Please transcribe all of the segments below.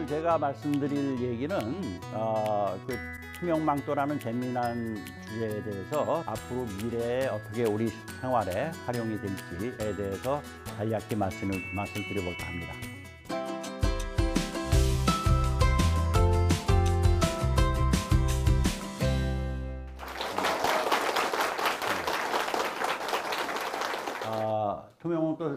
오늘 제가 말씀드릴 얘기는 그 투명망토라는 재미난 주제에 대해서 앞으로 미래에 어떻게 우리 생활에 활용이 될지에 대해서 간략히 말씀드려볼까 합니다.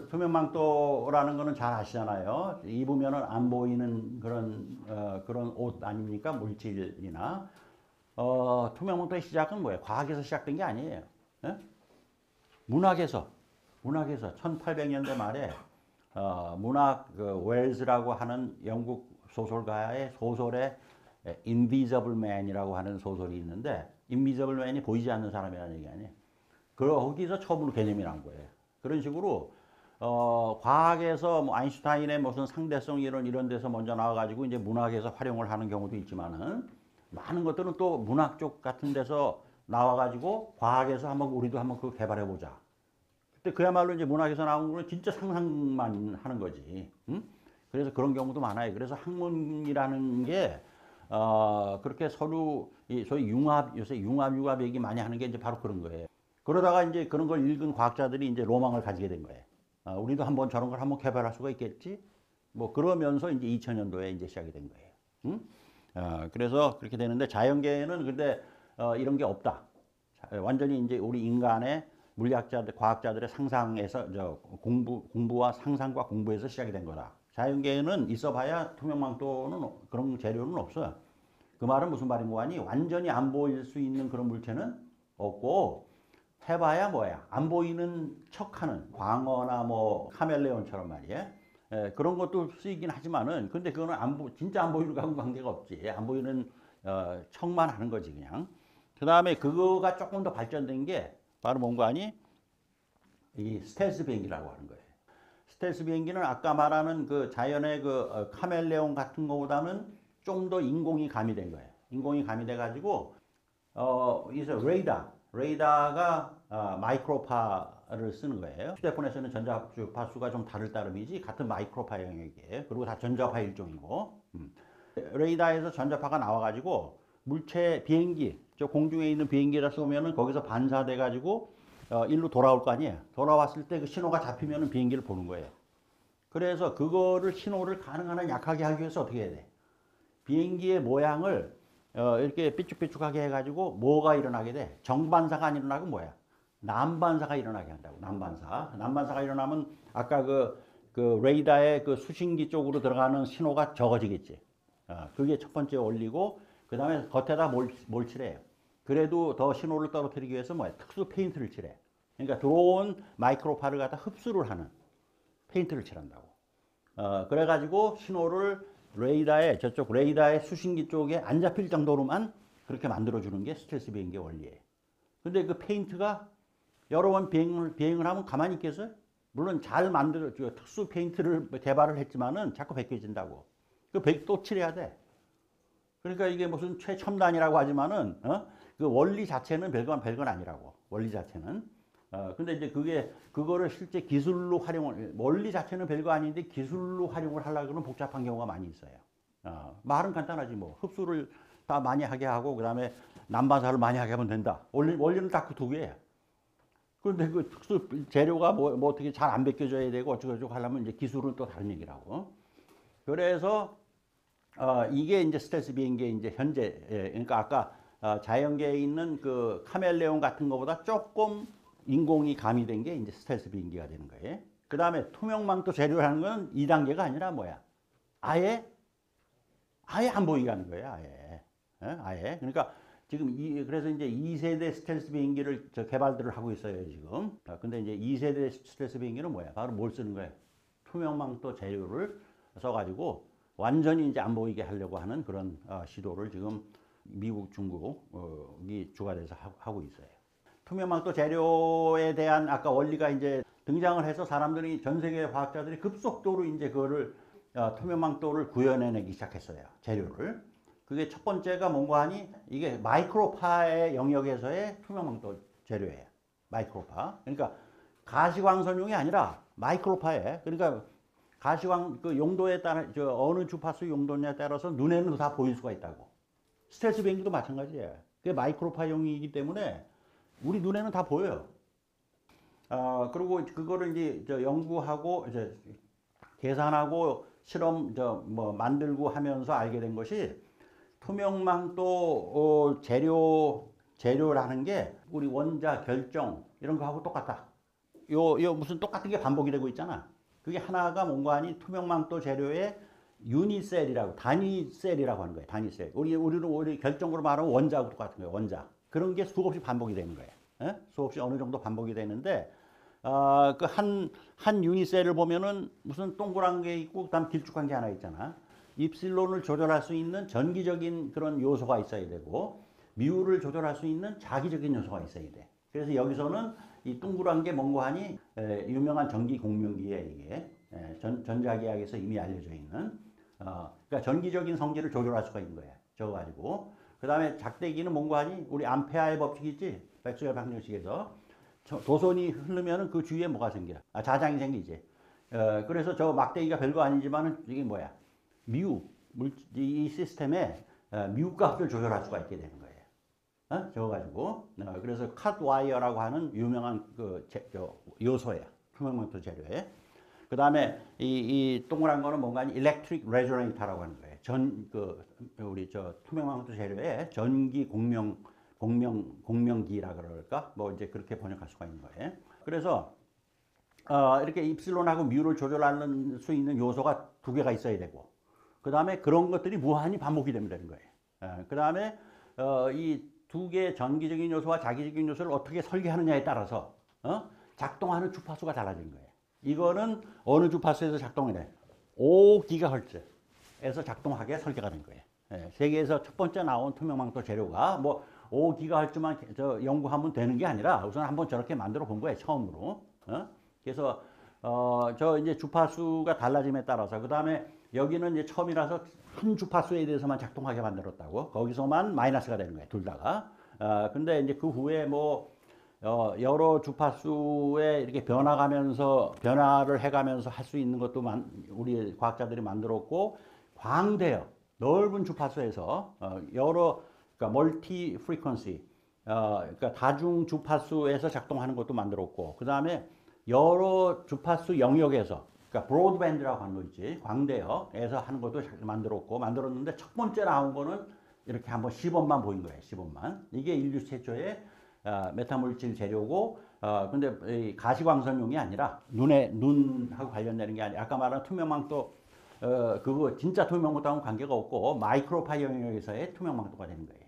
투명망토라는 거는 잘 아시잖아요. 입으면은 안 보이는 그런 옷 아닙니까? 물질이나. 투명망토의 시작은 뭐예요? 과학에서 시작된 게 아니에요. 예? 문학에서 1800년대 말에 웰즈라고 하는 영국 소설가의 소설에 Invisible Man이라고 하는 소설이 있는데, Invisible Man이 보이지 않는 사람이라는 얘기 아니에요. 거기서 처음으로 개념이 난 거예요. 그런 식으로 과학에서 뭐 아인슈타인의 무슨 상대성 이런 데서 먼저 나와가지고 이제 문학에서 활용을 하는 경우도 있지만은, 많은 것들은 또 문학 쪽 같은 데서 나와가지고 과학에서 우리도 한번 그거 개발해보자. 그때 그야말로 이제 문학에서 나온 거는 진짜 상상만 하는 거지. 응? 그래서 그런 경우도 많아요. 그래서 학문이라는 게 그렇게 서로 소위 요새 융합 얘기 많이 하는 게 이제 바로 그런 거예요. 그러다가 이제 그런 걸 읽은 과학자들이 이제 로망을 가지게 된 거예요. 우리도 한번 저런 걸 한번 개발할 수가 있겠지? 뭐 그러면서 이제 2000년도에 이제 시작이 된 거예요. 응? 그래서 그렇게 되는데, 자연계에는 근데 이런 게 없다. 완전히 이제 우리 인간의 물리학자들, 과학자들의 상상에서 공부와 상상과 공부에서 시작이 된 거다. 자연계에는 있어봐야 투명망토는 그런 재료는 없어요. 그 말은 무슨 말인고 하니, 완전히 안 보일 수 있는 그런 물체는 없고, 해봐야 뭐야? 안 보이는 척하는 광어나 뭐 카멜레온처럼 말이에요. 그런 것도 쓰이긴 하지만은, 근데 그거는 진짜 안 보이는 거하고 관계가 없지. 안 보이는 척만 하는 거지 그냥. 그 다음에 그거가 조금 더 발전된 게 바로 뭔가 하니, 이 스텔스 비행기라고 하는 거예요. 스텔스 비행기는 아까 말하는 그 자연의 그 카멜레온 같은 거보다는 좀 더 인공이 가미된 거예요. 인공이 가미돼 가지고 이제 레이더가 마이크로파를 쓰는 거예요. 휴대폰에서는 전자파수가 좀 다를 따름이지 같은 마이크로파 영역이에요. 그리고 다 전자파 일종이고. 레이더에서 전자파가 나와가지고 물체 비행기, 저 공중에 있는 비행기라 쏘면은 거기서 반사돼 가지고 일로 돌아올 거 아니에요. 돌아왔을 때 그 신호가 잡히면은 비행기를 보는 거예요. 그래서 그거를 신호를 가능한 한 약하게 하기 위해서 어떻게 해야 돼? 비행기의 모양을 이렇게 삐쭉삐쭉하게 해가지고 뭐가 일어나게 돼? 정반사가 안 일어나고 뭐야? 난반사가 일어나게 한다고. 난반사가 일어나면 아까 그 레이더의 그 수신기 쪽으로 들어가는 신호가 적어지겠지. 그게 첫 번째 올리고, 그 다음에 겉에다 뭘 칠해요. 그래도 더 신호를 떨어뜨리기 위해서 뭐야? 특수 페인트를 칠해. 그러니까 들어온 마이크로파를 갖다 흡수를 하는 페인트를 칠한다고. 그래가지고 신호를 저쪽 레이더의 수신기 쪽에 안 잡힐 정도로만 그렇게 만들어주는 게 스텔스 비행기의 원리예요. 근데 그 페인트가 여러 번 비행을 하면 가만히 있겠어요? 물론 잘 특수 페인트를 개발을 했지만은 자꾸 벗겨진다고. 또 칠해야 돼. 그러니까 이게 무슨 최첨단이라고 하지만은, 그 원리 자체는 별건 아니라고. 원리 자체는. 근데 이제 그거를 실제 기술로 원리 자체는 별거 아닌데 기술로 활용을 하려고 하면 복잡한 경우가 많이 있어요. 말은 간단하지 뭐. 흡수를 다 많이 하게 하고, 그 다음에 난반사를 많이 하게 하면 된다. 원리는 딱 그 두 개예요. 그런데 그 특수 재료가 뭐 어떻게 잘 안 벗겨져야 되고 어쩌고저쩌고 하려면 이제 기술은 또 다른 얘기라고. 그래서, 이게 이제 스텔스 비행기의 이제 현재, 그러니까 아까 자연계에 있는 그 카멜레온 같은 것보다 조금 인공이 가미된 게 이제 스텔스 비행기가 되는 거예요. 그 다음에 투명망토 재료라는 건 2단계가 아니라 뭐야? 아예 안 보이게 하는 거예요, 아예. 아예. 그러니까 지금 그래서 이제 2세대 스텔스 비행기를 개발들을 하고 있어요, 지금. 근데 이제 2세대 스텔스 비행기는 뭐야? 바로 뭘 쓰는 거예요? 투명망토 재료를 써가지고 완전히 이제 안 보이게 하려고 하는 그런 시도를 지금 미국, 중국이 주가 돼서 하고 있어요. 투명망토 재료에 대한 아까 원리가 이제 등장을 해서 사람들이, 전 세계 과학자들이 급속도로 이제 그거를 투명망토를 구현해내기 시작했어요. 재료를. 그게 첫 번째가 뭔가 하니, 이게 마이크로파의 영역에서의 투명망토 재료예요. 마이크로파. 그러니까 가시광선용이 아니라 마이크로파에, 그러니까 가시광 그 용도에 따라 어느 주파수 용도냐에 따라서 눈에는 다 보일 수가 있다고. 스텔스 비행기도 마찬가지예요. 그게 마이크로파용이기 때문에 우리 눈에는 다 보여요. 그리고 그거를 이제 연구하고 이제 계산하고 실험 뭐 만들고 하면서 알게 된 것이 투명망토 재료라는 게 우리 원자 결정 이런 거하고 똑같다. 요 무슨 똑같은 게 반복이 되고 있잖아. 그게 하나가 뭔가 하니 투명망토 재료의 유니셀이라고 단위셀이라고 하는 거예요. 단위셀. 우리 결정으로 말하면 원자하고 똑같은 거예요. 원자. 그런 게 수없이 반복이 되는 거예요. 예? 수없이 어느 정도 반복이 되는데 그 한 유니셀을 보면은 무슨 동그란 게 있고 그다음 길쭉한 게 하나 있잖아. 입실론을 조절할 수 있는 전기적인 그런 요소가 있어야 되고 미우를 조절할 수 있는 자기적인 요소가 있어야 돼. 그래서 여기서는 이 동그란 게 뭔고 하니 유명한 전기 공명기에 이게 전자기학에서 이미 알려져 있는 그러니까 전기적인 성질을 조절할 수가 있는 거야. 저거 가지고 그 다음에 작대기는 뭔고 하니 우리 암페아의 법칙 있지? 백스웰 방정식에서 도선이 흐르면 그 주위에 뭐가 생겨? 자장이 생기지. 그래서 저 막대기가 별거 아니지만은 이게 뭐야? 미우 이 시스템에 미우 값을 조절할 수가 있게 되는 거예요. 저거 가지고 그래서 컷 와이어라고 하는 유명한 요소예요. 투명망토 재료에. 그 다음에 이 동그란 거는 뭔가 일렉트릭 레조네이터라고 하는 거예요. 우리 투명망토 재료에 전기 공명기라 그럴까? 뭐 이제 그렇게 번역할 수가 있는 거예요. 그래서 이렇게 입실론하고 미우를 조절할 수 있는 요소가 두 개가 있어야 되고, 그 다음에 그런 것들이 무한히 반복이 되면 되는 거예요. 그 다음에 이 두 개의 전기적인 요소와 자기적인 요소를 어떻게 설계하느냐에 따라서 작동하는 주파수가 달라지는 거예요. 이거는 어느 주파수에서 작동을 해? 5GHz에서 작동하게 설계가 된 거예요. 세계에서 첫 번째 나온 투명망토 재료가 뭐 5GHz만 연구하면 되는 게 아니라 우선 한번 저렇게 만들어 본 거예요. 처음으로. 그래서 이제 주파수가 달라짐에 따라서 그 다음에 여기는 이제 처음이라서 한 주파수에 대해서만 작동하게 만들었다고. 거기서만 마이너스가 되는 거예요. 둘 다가. 근데 이제 그 후에 뭐 여러 주파수에 이렇게 변화를 해가면서 할 수 있는 것도 우리 과학자들이 만들었고, 광대역 넓은 주파수에서 그러니까 멀티 프리퀀시 그러니까 다중 주파수에서 작동하는 것도 만들었고, 그 다음에 여러 주파수 영역에서 그러니까 브로드밴드라고 하는 거 있지, 광대역에서 하는 것도 만들었는데 첫 번째 나온 거는 이렇게 한번 시범만 보인 거예요. 시범만. 이게 인류 최초의 메타물질 재료고, 근데 가시광선용이 아니라 눈하고 관련되는 게 아니라 아까 말한 투명망토 그거 진짜 투명망토하고는 관계가 없고 마이크로파 영역에서의 투명망토가 되는 거예요.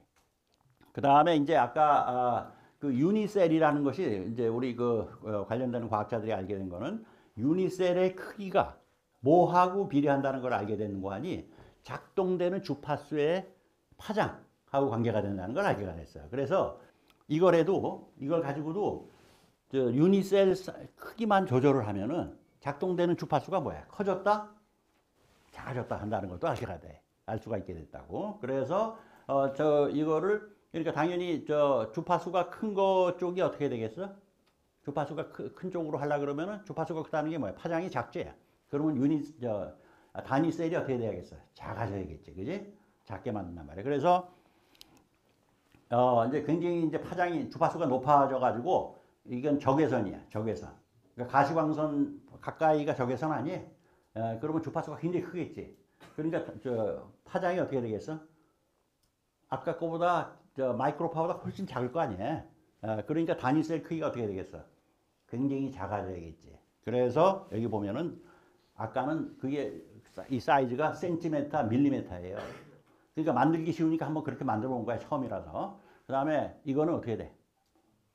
그 다음에 이제 아까 그 유니셀이라는 것이 이제 우리 관련되는 과학자들이 알게 된 거는 유니셀의 크기가 뭐하고 비례한다는 걸 알게 되는 거 아니, 작동되는 주파수의 파장하고 관계가 된다는 걸 알게 됐어요. 그래서 이걸 가지고도 유니셀 크기만 조절을 하면은 작동되는 주파수가 뭐야? 커졌다? 작아졌다 한다는 것도 알 수가 있게 됐다고. 그래서 이거를 그러니까 당연히 주파수가 큰 거 쪽이 어떻게 되겠어? 주파수가 큰 쪽으로 하려 그러면은 주파수가 크다는 게 뭐야? 파장이 작지. 그러면 단위셀이 어떻게 돼야겠어? 작아져야겠지, 그지? 작게 만든단 말이야. 그래서 이제 굉장히 이제 주파수가 높아져 가지고 이건 적외선이야, 적외선. 그러니까 가시광선 가까이가 적외선 아니에요? 그러면 주파수가 굉장히 크겠지. 그러니까 파장이 어떻게 되겠어? 아까 거보다 마이크로파보다 훨씬 작을 거 아니에요? 그러니까 단위셀 크기가 어떻게 되겠어? 굉장히 작아져야겠지. 그래서 여기 보면은 아까는 이 사이즈가 센티미터, 밀리미터예요. 그러니까 만들기 쉬우니까 한번 그렇게 만들어 본 거야, 처음이라서. 그 다음에 이거는 어떻게 돼?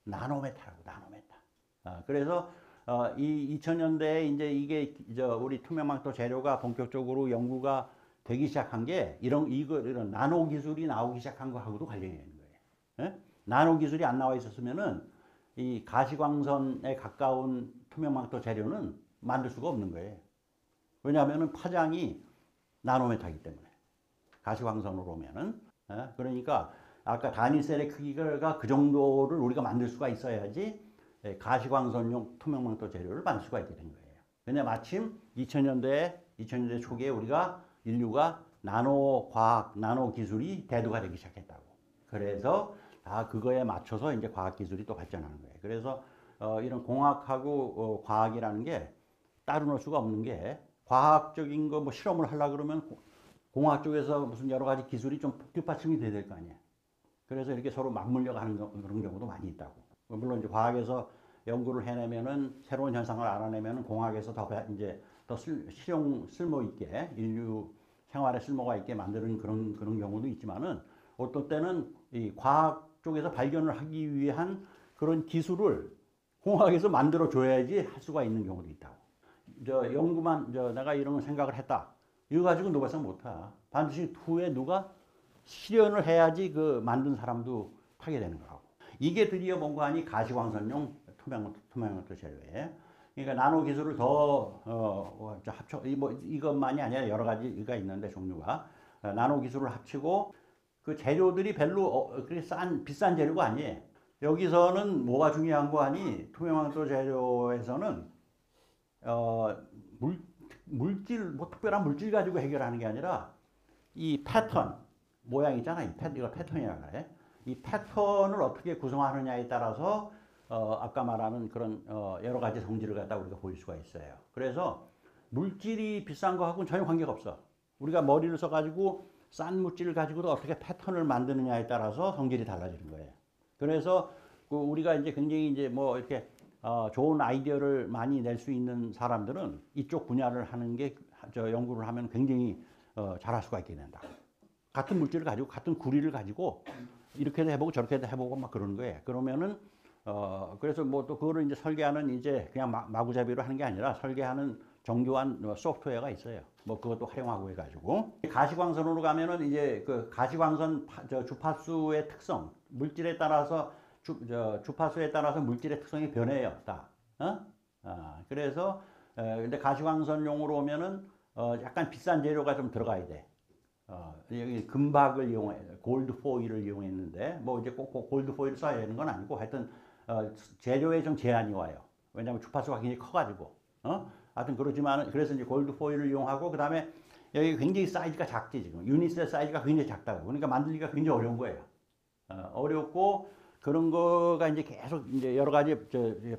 나노메타라고, 나노메타. 그래서 이 2000년대에 이제 이게 우리 투명망토 재료가 본격적으로 연구가 되기 시작한 게 이런 나노 기술이 나오기 시작한 거하고도 관련이 있는 거예요. 예? 나노 기술이 안 나와 있었으면은 이 가시광선에 가까운 투명망토 재료는 만들 수가 없는 거예요. 왜냐하면은 파장이 나노메타이기 때문에. 가시광선으로 오면은. 그러니까 아까 단위셀의 크기가 그 정도를 우리가 만들 수가 있어야지 가시광선용 투명망토 재료를 만들 수가 있게 된 거예요. 근데 마침 2000년대 초기에 인류가 나노 과학, 나노 기술이 대두가 되기 시작했다고. 그래서 다 그거에 맞춰서 이제 과학 기술이 또 발전하는 거예요. 그래서 이런 공학하고 과학이라는 게 따로 놓을 수가 없는 게 과학적인 거 뭐 실험을 하려고 그러면 공학 쪽에서 무슨 여러 가지 기술이 좀 뒷받침이 돼야 될 거 아니에요. 그래서 이렇게 서로 맞물려 가는 그런 경우도 많이 있다고. 물론 이제 과학에서 연구를 해내면은 새로운 현상을 알아내면은 공학에서 더 쓸모 있게 인류 생활에 쓸모가 있게 만드는 그런 경우도 있지만은 어떤 때는 이 과학 쪽에서 발견을 하기 위한 그런 기술을 공학에서 만들어 줘야지 할 수가 있는 경우도 있다고. 내가 이런 생각을 했다. 이거 가지고 노벨상 못 타. 반드시 후에 누가 실현을 해야지 그 만든 사람도 타게 되는 거라고. 이게 드디어 뭔가 하니 가시광선용 투명망토 재료예요. 그러니까 나노 기술을 더 합쳐 이것만이 아니라 여러 가지가 있는데 종류가 나노 기술을 합치고 그 재료들이 별로 그렇게 비싼 재료가 아니에요. 여기서는 뭐가 중요한 거 아니? 투명망토 재료에서는 물질 뭐 특별한 물질 가지고 해결하는 게 아니라 이 패턴 모양 있잖아. 이거 패턴이라고 그래. 이 패턴을 어떻게 구성하느냐에 따라서 아까 말하는 그런 여러 가지 성질을 갖다 우리가 보일 수가 있어요. 그래서 물질이 비싼 거하고는 전혀 관계가 없어. 우리가 머리를 써가지고 싼 물질을 가지고도 어떻게 패턴을 만드느냐에 따라서 성질이 달라지는 거예요. 그래서 우리가 이제 굉장히 이제 뭐 이렇게 좋은 아이디어를 많이 낼 수 있는 사람들은 이쪽 분야를 하는 게 연구를 하면 굉장히 잘할 수가 있게 된다. 같은 물질을 가지고 같은 구리를 가지고 이렇게도 해보고 저렇게도 해보고 막 그러는 거예요. 그러면은 그래서 뭐 또 그거를 이제 설계하는 이제 그냥 마구잡이로 하는 게 아니라 설계하는 정교한 소프트웨어가 있어요. 뭐 그것도 활용하고 해가지고 가시광선으로 가면은 이제 그 가시광선 주파수의 특성, 물질에 따라서 주파수에 따라서 물질의 특성이 변해요. 다. 그래서 근데 가시광선용으로 오면은 약간 비싼 재료가 좀 들어가야 돼. 여기 금박을 이용해, 골드 포일을 이용했는데, 뭐 이제 꼭 골드 포일을 써야 되는 건 아니고, 하여튼, 재료에 좀 제한이 와요. 왜냐면 주파수가 굉장히 커가지고, 하여튼 그러지만, 그래서 이제 골드 포일을 이용하고, 그 다음에 여기 굉장히 사이즈가 작지, 지금. 유닛의 사이즈가 굉장히 작다고. 그러니까 만들기가 굉장히 어려운 거예요. 어렵고, 그런 거가 이제 계속 이제 여러 가지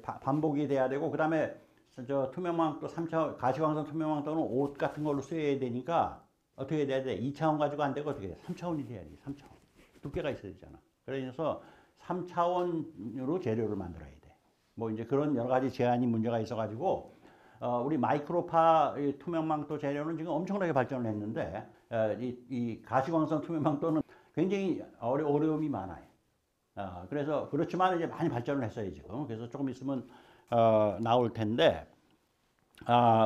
반복이 돼야 되고, 그 다음에 투명망토, 3차원, 가시광선 투명망토는 옷 같은 걸로 쓰여야 되니까, 어떻게 돼야 돼? 2차원 가지고 안 되고 어떻게 돼? 3차원이 돼야지. 3차원. 두께가 있어야 되잖아. 그래서 3차원으로 재료를 만들어야 돼. 뭐 이제 그런 여러 가지 제한이 문제가 있어가지고 우리 마이크로파 투명망토 재료는 지금 엄청나게 발전을 했는데 이 가시광선 투명망토는 굉장히 어려움이 많아요. 그래서 그렇지만 이제 많이 발전을 했어요 지금. 그래서 조금 있으면 나올 텐데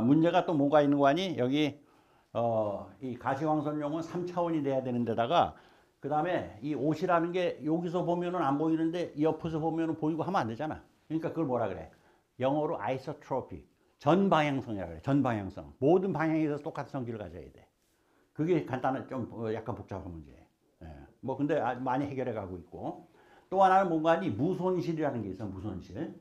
문제가 또 뭐가 있는 거 아니? 여기 이 가시광선용은 3차원이 돼야 되는 데다가 그 다음에 이 옷이라는 게 여기서 보면은 안 보이는데 옆에서 보면은 보이고 하면 안 되잖아. 그러니까 그걸 뭐라 그래? 영어로 아이소트로피, 전방향성이라 그래. 전방향성. 모든 방향에서 똑같은 성질을 가져야 돼. 그게 간단한 좀 약간 복잡한 문제예요. 뭐 근데 많이 해결해 가고 있고 또 하나는 뭔가 하니 무손실이라는 게 있어.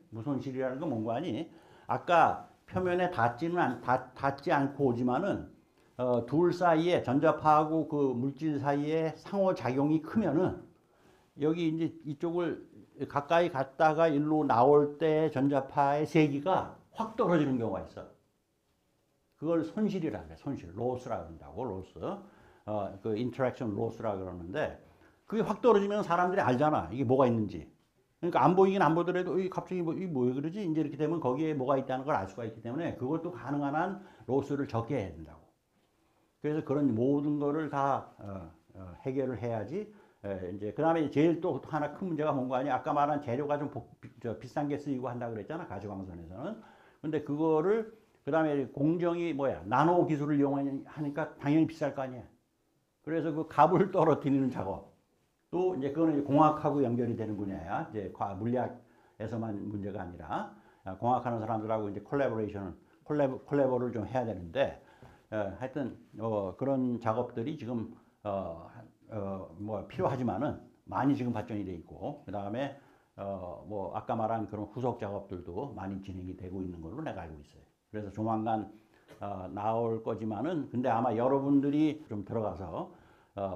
무손실이라는 건 뭔가 하니 아까 표면에 닿지 않고 오지만은 둘 사이에 전자파하고 그 물질 사이에 상호작용이 크면은 여기 이제 이쪽을 가까이 갔다가 일로 나올 때 전자파의 세기가 확 떨어지는 경우가 있어. 그걸 손실이라 그래. 손실. 로스라 그런다고. 로스. 그 인터랙션 로스라 그러는데 그게 확 떨어지면 사람들이 알잖아. 이게 뭐가 있는지. 그러니까 안 보이긴 안 보더라도 갑자기 왜 그러지? 이제 이렇게 되면 거기에 뭐가 있다는 걸 알 수가 있기 때문에 그것도 가능한 한 로스를 적게 해야 된다고. 그래서 그런 모든 거를 다 해결을 해야지. 이제 그 다음에 제일 또 하나 큰 문제가 뭔가 아니 아까 말한 재료가 좀 비싼 게 쓰이고 한다 그랬잖아 가시광선에서는. 근데 그거를 그 다음에 공정이 뭐야 나노 기술을 이용하니까 당연히 비쌀 거 아니야. 그래서 그 값을 떨어뜨리는 작업. 또 이제 그거는 공학하고 연결이 되는 분야야. 이제 물리학에서만 문제가 아니라 공학하는 사람들하고 이제 콜라보를 좀 해야 되는데. 하여튼 그런 작업들이 지금 뭐 필요하지만은 많이 지금 발전이 돼 있고 그 다음에 뭐 아까 말한 그런 후속 작업들도 많이 진행이 되고 있는 걸로 내가 알고 있어요. 그래서 조만간 나올 거지만은 근데 아마 여러분들이 좀 들어가서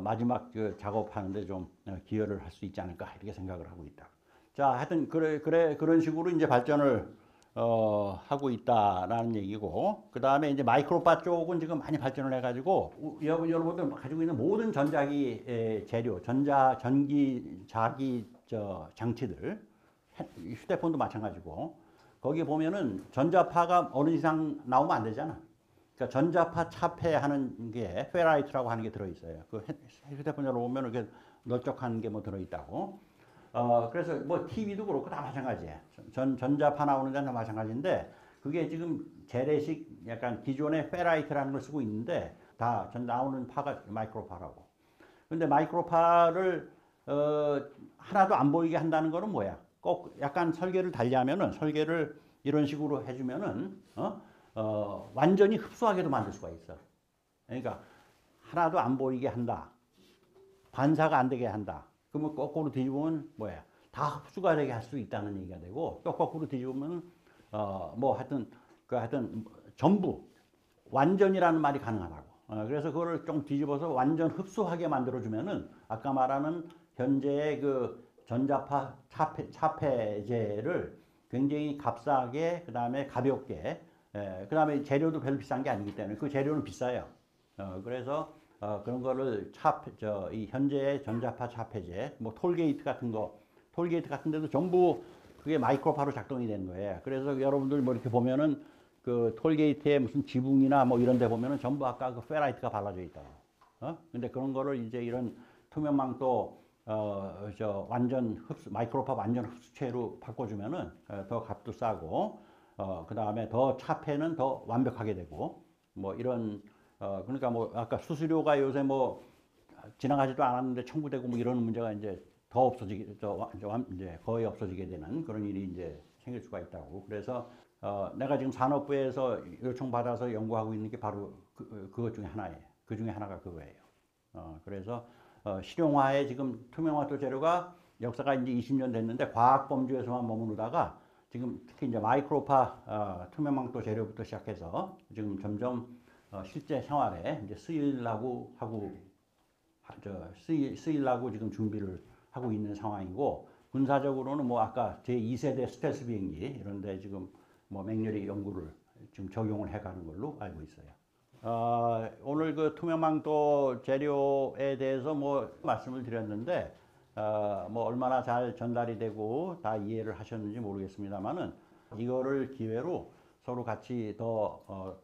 마지막 그 작업하는데 좀 기여를 할 수 있지 않을까 이렇게 생각을 하고 있다. 자, 하여튼 그래 그런 식으로 이제 발전을 하고 있다라는 얘기고 그 다음에 이제 마이크로파 쪽은 지금 많이 발전을 해가지고 여러분들 가지고 있는 모든 전자기 재료, 전기 자기 장치들 휴대폰도 마찬가지고 거기 보면은 전자파가 어느 이상 나오면 안 되잖아. 그러니까 전자파 차폐하는 게 페라이트라고 하는 게 들어있어요. 그 휴대폰으로 보면 이렇게 넓적한 게 뭐 들어있다고. 그래서 뭐 TV도 그렇고 다 마찬가지예요. 전자파 나오는 데는 다 마찬가지인데 그게 지금 재래식 약간 기존의 페라이트라는 걸 쓰고 있는데 다 나오는 파가 마이크로파라고. 근데 마이크로파를 하나도 안 보이게 한다는 거는 뭐야? 꼭 약간 설계를 달리하면은 설계를 이런 식으로 해주면은 완전히 흡수하게도 만들 수가 있어. 그러니까 하나도 안 보이게 한다. 반사가 안 되게 한다. 그러면 거꾸로 뒤집으면 뭐야? 다 흡수가 되게 할 수 있다는 얘기가 되고 또 거꾸로 뒤집으면 뭐 하여튼 전부 완전이라는 말이 가능하다고. 그래서 그거를 좀 뒤집어서 완전 흡수하게 만들어주면은 아까 말하는 현재의 그 전자파 차폐제를 굉장히 값싸게 그 다음에 가볍게 그 다음에 재료도 별로 비싼 게 아니기 때문에 그 재료는 비싸요. 그래서 그런 거를 이 현재의 전자파 차폐제, 뭐 톨게이트 같은 데도 전부 그게 마이크로파로 작동이 되는 거예요. 그래서 여러분들 뭐 이렇게 보면은 그 톨게이트에 무슨 지붕이나 뭐 이런 데 보면은 전부 아까 그 페라이트가 발라져 있다고. 근데 그런 거를 이제 이런 투명망토 완전 마이크로파 완전 흡수체로 바꿔주면은 더 값도 싸고 그 다음에 더 차폐는 더 완벽하게 되고 뭐 이런 그러니까 뭐 아까 수수료가 요새 뭐 지나가지도 않았는데 청구되고 뭐 이런 문제가 이제 더 없어지게 이제 거의 없어지게 되는 그런 일이 이제 생길 수가 있다고. 그래서 내가 지금 산업부에서 요청받아서 연구하고 있는 게 바로 그것 중에 하나예요. 그 중에 하나가 그거예요. 그래서 실용화에 지금 투명화토 재료가 역사가 이제 20년 됐는데 과학 범주에서만 머무르다가 지금 특히 이제 마이크로파 투명망토 재료부터 시작해서 지금 점점 실제 생활에 이제 쓰이려고 지금 준비를 하고 있는 상황이고 군사적으로는 뭐 아까 제2세대 스텔스 비행기 이런데 지금 뭐 맹렬히 연구를 지금 적용을 해가는 걸로 알고 있어요. 오늘 그 투명망토 재료에 대해서 뭐 말씀을 드렸는데 뭐 얼마나 잘 전달이 되고 다 이해를 하셨는지 모르겠습니다만은 이거를 기회로 서로 같이 더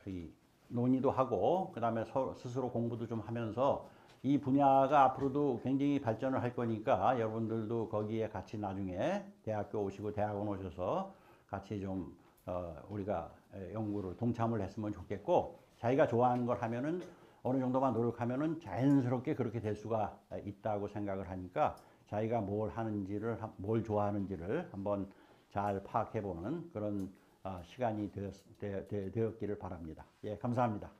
이 논의도 하고 그다음에 스스로 공부도 좀 하면서 이 분야가 앞으로도 굉장히 발전을 할 거니까 여러분들도 거기에 같이 나중에 대학교 오시고 대학원 오셔서 같이 좀 우리가 연구를 동참을 했으면 좋겠고 자기가 좋아하는 걸 하면은 어느 정도만 노력하면은 자연스럽게 그렇게 될 수가 있다고 생각을 하니까 자기가 뭘 좋아하는지를 한번 잘 파악해보는 그런 시간이 되었기를 바랍니다. 예, 감사합니다.